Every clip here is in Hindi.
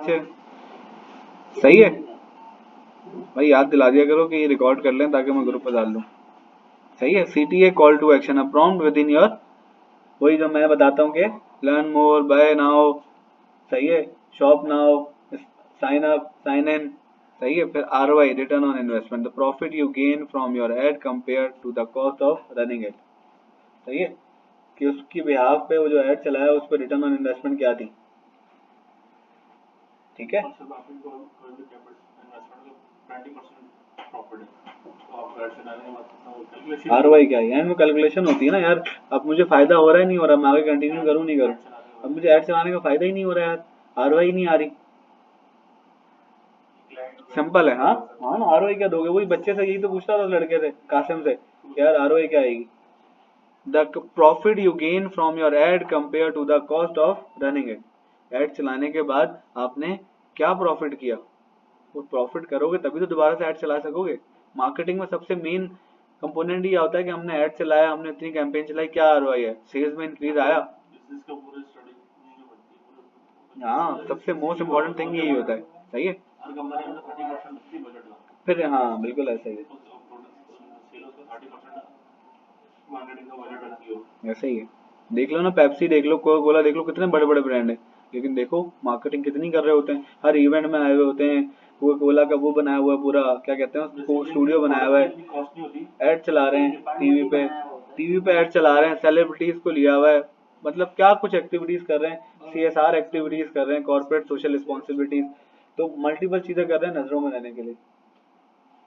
ठीक से, सही है भाई, याद दिला दिया करो कि ये रिकॉर्ड कर लें ताकि मैं ग्रुप पर डाल दूँ। सही है। CTA call to action, a prompt within your, वही जो मैं बताता हूँ कि लर्न मोर, बाय नाउ, सही है, shop now, sign up, sign in, सही है। फिर ROI, return on investment, the profit you gain from your ad compare to the cost of running it, सही है, कि उसकी बिहाफ पे वो जो एड चलाया उस पर रिटर्न ऑन इन्वेस्टमेंट क्या थी, ठीक है। ROI क्या है, वो कैलकुलेशन होती है ना यार, अब मुझे फायदा हो रहा है नहीं हो रहा, मैं आगे कंटिन्यू करूँ नहीं करूँ, अब मुझे ऐड चलाने का फायदा ही नहीं हो रहा यार, ROI नहीं आ रही, सिंपल है। हाँ हाँ ना, ROI क्या दोगे, वही बच्चे से यही तो पूछता था लड़के से, कासिम से, यार ROI क्या आएगी, the profit you gain from your ad compare to the cost of running it, ad चलाने के बाद आपने क्या प्रॉफिट किया, वो प्रॉफिट करोगे तभी तो दोबारा से ऐड चला सकोगे। मार्केटिंग में सबसे मेन कंपोनेंट ये होता है कि हमने ऐड चलाया, हमने इतनी कैंपेन चलाई, क्या ROI है, सेल्स में इंक्रीज आया। हाँ, सबसे मोस्ट इम्पोर्टेंट थिंग यही होता है, सही है। फिर हाँ बिल्कुल ऐसा ही है, ऐसा ही है। देख लो ना, पेप्सी देख लो, कोका कोला देख लो, कितने बड़े बड़े ब्रांड है, लेकिन देखो मार्केटिंग कितनी कर रहे होते हैं, हर इवेंट में आए हुए होते हैं, कोका कोला का वो बनाया हुआ है पूरा, क्या कहते हैं उसको, स्टूडियो बनाया हुआ है, ऐड चला रहे हैं टीवी पे ऐड चला रहे हैं, सेलिब्रिटीज को लिया हुआ है, मतलब क्या कुछ एक्टिविटीज कर रहे हैं, CSR एक्टिविटीज कर रहे हैं, कॉर्पोरेट सोशल रिस्पॉन्सिबिलिटीज, तो मल्टीपल चीजें कर रहे हैं नजरों में रहने के लिए,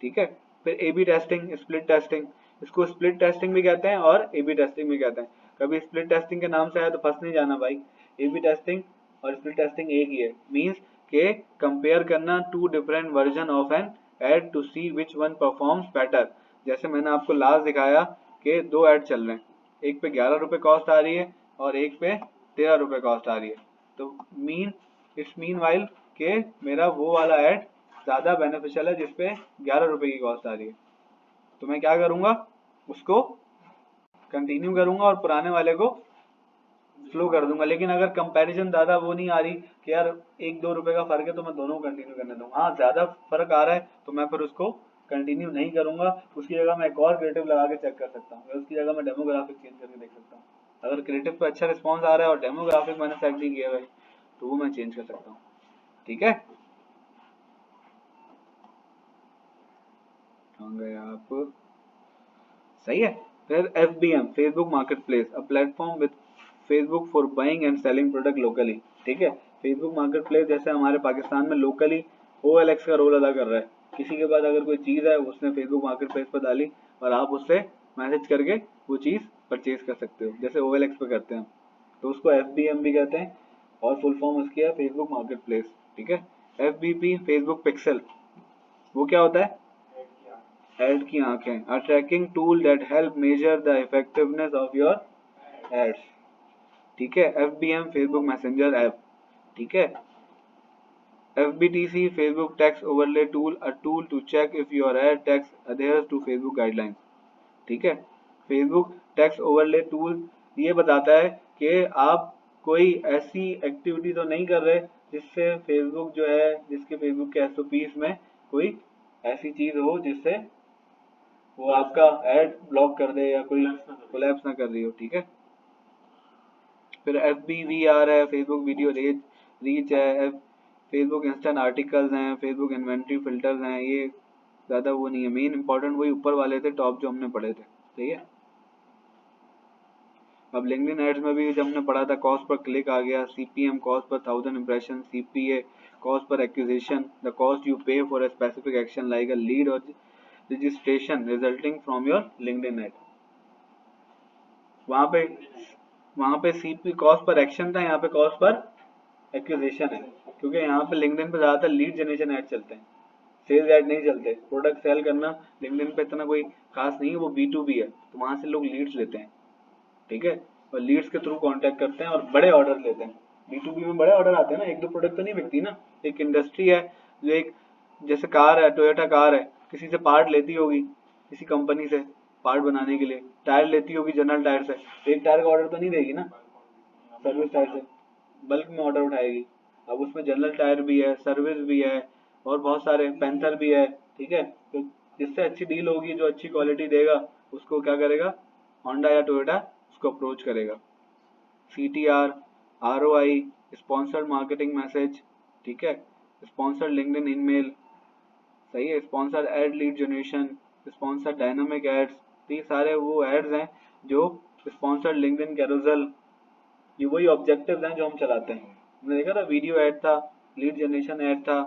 ठीक है। फिर A/B टेस्टिंग, स्प्लिट टेस्टिंग, इसको स्प्लिट टेस्टिंग भी कहते हैं और A/B टेस्टिंग भी कहते हैं। कभी स्प्लिट टेस्टिंग के नाम से आया तो फंस नहीं जाना भाई, A/B टेस्टिंग और स्प्लिट टेस्टिंग एक ही है, मींस के कंपेयर करना to different version of an ad to see which one performs better. जैसे मैंने आपको लास्ट दिखाया कि दो ऐड चल रहे हैं, एक पे 11 रुपए कॉस्ट आ रही है और एक पे 13 रुपए कॉस्ट आ रही है, तो इट्स मीन वाइल के मेरा वो वाला ऐड ज्यादा बेनिफिशियल है जिसपे 11 रुपए की कॉस्ट आ रही है, तो मैं क्या करूंगा, उसको कंटिन्यू करूंगा और पुराने वाले को स्लो कर दूंगा। लेकिन अगर कंपैरिजन ज्यादा वो नहीं आ रही कि यार 1-2 रुपए का फर्क है तो मैं दोनों को कंटिन्यू करने दूंगा, हाँ ज्यादा फर्क आ रहा है तो मैं फिर उसको कंटिन्यू नहीं करूंगा, उसकी जगह मैं एक और क्रिएटिव लगा के चेक कर सकता हूँ, उसकी जगह मैं डेमोग्राफिक चेंज करके देख सकता हूँ, अगर क्रिएटिव पे अच्छा रिस्पॉन्स आ रहा है और डेमोग्राफिक मैंने सेट नहीं किया है तो वो मैं चेंज कर सकता हूँ, ठीक है। कहाँ गए आप, सही है। फिर FBM, Facebook market place, a platform with Facebook for buying and selling product locally, ठीक है। फेसबुक मार्केट प्लेस जैसे हमारे पाकिस्तान में लोकली OLX का रोल अदा कर रहा है, किसी के पास अगर कोई चीज़ है उसने फेसबुक मार्केट प्लेस पर डाली और आप उससे मैसेज करके वो चीज़ परचेज कर सकते हो, जैसे OLX पे करते हैं, तो उसको FBM भी कहते हैं और फुल फॉर्म उसकी है फेसबुक मार्केट प्लेस, ठीक है। FBP, फेसबुक पिक्सल, वो क्या होता है, एड की आंखें, a tracking tool that help measure the effectiveness of your ads, ठीक है। FBM, फेसबुक मैसेंजर ऐप, ठीक है। FBTC, Facebook text overlay tool, a tool to check if your ad text adheres to Facebook guidelines, ठीक है। फेसबुक टेक्स्ट ओवरले टूल ये बताता है कि आप कोई ऐसी एक्टिविटी तो नहीं कर रहे जिससे फेसबुक जो है, जिसके फेसबुक के SOPs में कोई ऐसी चीज हो जिससे वो आपका ऐड ब्लॉक कर दे या कोई कोलैप्स ना कर रही हो, ठीक है। फिर FBVR है, फेसबुक वीडियो रीच है, फेसबुक इंस्टेंट आर्टिकल्स हैं, फेसबुक इन्वेंट्री फिल्टर्स हैं, ये ज़्यादा वो नहीं है, मेन इंपॉर्टेंट वही ऊपर वाले थे, टॉप जो हमने पढ़े थे, सही है। अब लिंक्डइन एड्स में भी जब हमने पढ़ा था, कॉस्ट पर क्लिक आ गया, CPM, cost per 1000 impression, CPA, cost per acquisition, the cost you pay for a specific action like a lead or registration resulting from your LinkedIn ad, वहां पे CP कॉस्ट पर एक्शन था, यहाँ पे कॉस्ट पर एक्विजिशन है, क्योंकि यहाँ पे LinkedIn पे ज्यादातर लीड जनरेशन ऐड चलते हैं, सेल्स ऐड नहीं चलते, प्रोडक्ट सेल करना LinkedIn पे इतना कोई खास नहीं है, वो B2B है, तो वहां से लोग लीड्स लेते हैं, ठीक है, और लीड्स के थ्रू कांटेक्ट करते हैं और बड़े ऑर्डर लेते हैं। B2B में बड़े ऑर्डर आते हैं ना, एक दो प्रोडक्ट तो नहीं बिकती ना, एक इंडस्ट्री है जो एक, जैसे कार है, टोयोटा कार है, किसी से पार्ट लेती होगी, किसी कंपनी से पार्ट बनाने के लिए, टायर लेती होगी जनरल टायर से, तो एक टायर का ऑर्डर तो नहीं देगी ना, सर्विस टायर से बल्क में ऑर्डर उठाएगी, अब उसमें जनरल टायर भी है, सर्विस भी है और बहुत सारे पैंथर भी है, ठीक है। तो जिससे अच्छी डील होगी, जो अच्छी क्वालिटी देगा उसको क्या करेगा, होंडा या टोयोटा उसको अप्रोच करेगा। CTR, ROI, sponsored marketing message, ठीक है, स्पॉन्सर्ड लिंक्डइन ईमेल, सही है, sponsored ad lead generation, sponsored dynamic ads, ये सारे वो एड्स हैं जो स्पॉन्सर्ड लिंक्डइन कैरोसेल, ये वही ऑब्जेक्टिव्स हैं जो हम चलाते हैं। हमने देखा था वीडियो ऐड था, लीड जनरेशन ऐड था,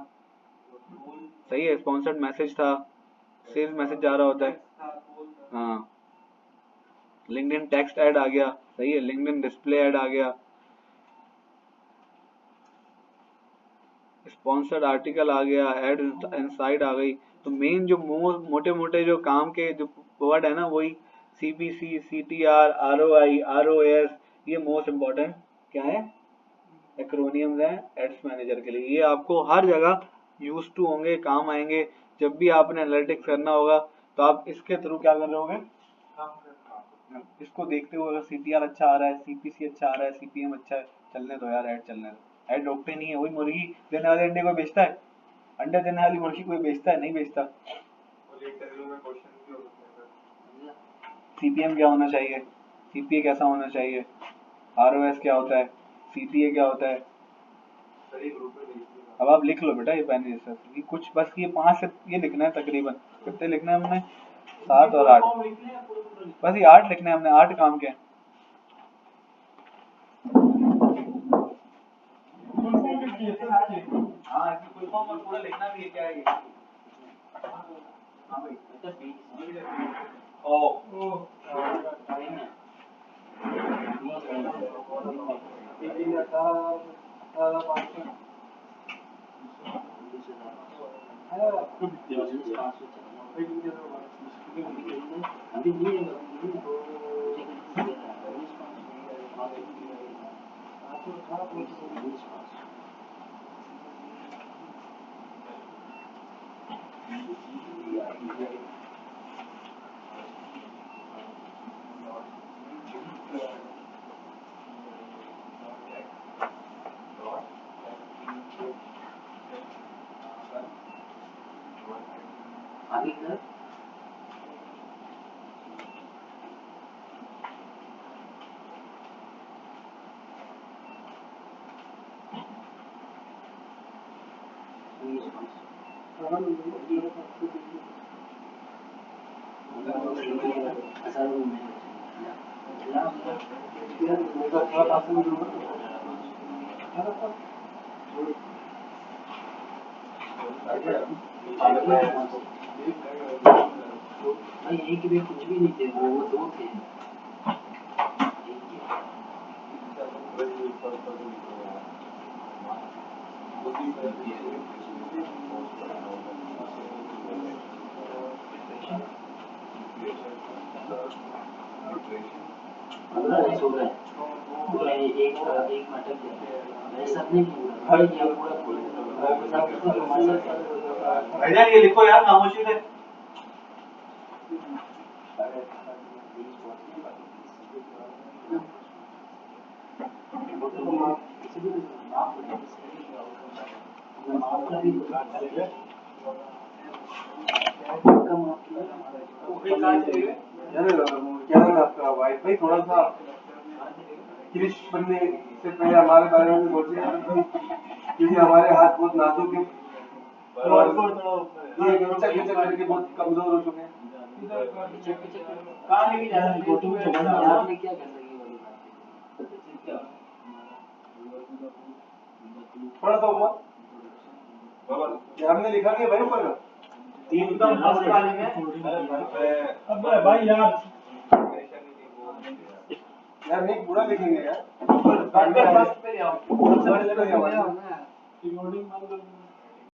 सही है, स्पॉन्सर्ड मैसेज था, सेल्स मैसेज जा रहा होता है, हाँ, लिंक्डइन टेक्स्ट ऐड आ गया, सही है, लिंक्डइन डिस्प्ले ऐड आ गया, स्पॉन्सर्ड आर्टिकल आ गया, एड इनसाइड आ गई। तो मेन जो मोटे मोटे जो काम के जो वर्ड है ना, वही CPC, CTR, ROI, ROS, ये मोस्ट इम्पोर्टेंट क्या है, एक्रोनियम्स हैं एड्स मैनेजर के लिए। ये आपको हर जगह यूज टू होंगे, काम आएंगे। जब भी आपने एनालिटिक्स करना होगा तो आप इसके थ्रू क्या कर रहे इसको देखते हुए, अगर CTR अच्छा आ रहा है, CPC अच्छा आ रहा है, CPM अच्छा है, चलने दो यार, ऐड चलने दो। ऐड रोकते नहीं है, वही मुर्गी देने वाले अंडे को बेचता है, अंडे देने वाली मुर्गी कोई बेचता है, नहीं बेचता। CPM क्या होना चाहिए, CPA कैसा होना चाहिए, ROS क्या होता है, CPA क्या होता है। अब आप लिख लो बेटा ये पेन जैसा, ये कुछ बस ये 5 से ये लिखना है तकरीबन, कितने लिखना है हमने, 7 और 8, बस ये 8 लिखना है हमने, 8 काम के हैं। हाँ, इसमें फुल फॉर्म और पूरा लिखना भी है, क्या है ये। हाँ भाई, ओ एक भी कुछ भी नहीं थे, वो 2 थे। भैया ये लिखो यार खामोशी से। क्या नाम है आपका, वाईफाई थोड़ा सा क्लिश बनने से पहले हमारे बारे में सोचिए, क्योंकि हमारे हाथ बहुत नाजुक है और ये खिंचक खिंचक करके बहुत कमजोर हो चुके हैं। कहाँ लेके जा रहे हैं, आपने क्या कर लगी वाली बात, थोड़ा सा ऊपर हमने लिखा नहीं भाई ऊपर का 3 का फर्स्ट वाले में। अबे भाई यार नहीं पूरा लिखेंगे यार, फर्स्ट पे जाओ, सबसे पहले जाओ ना, रिकॉर्डिंग बंद कर।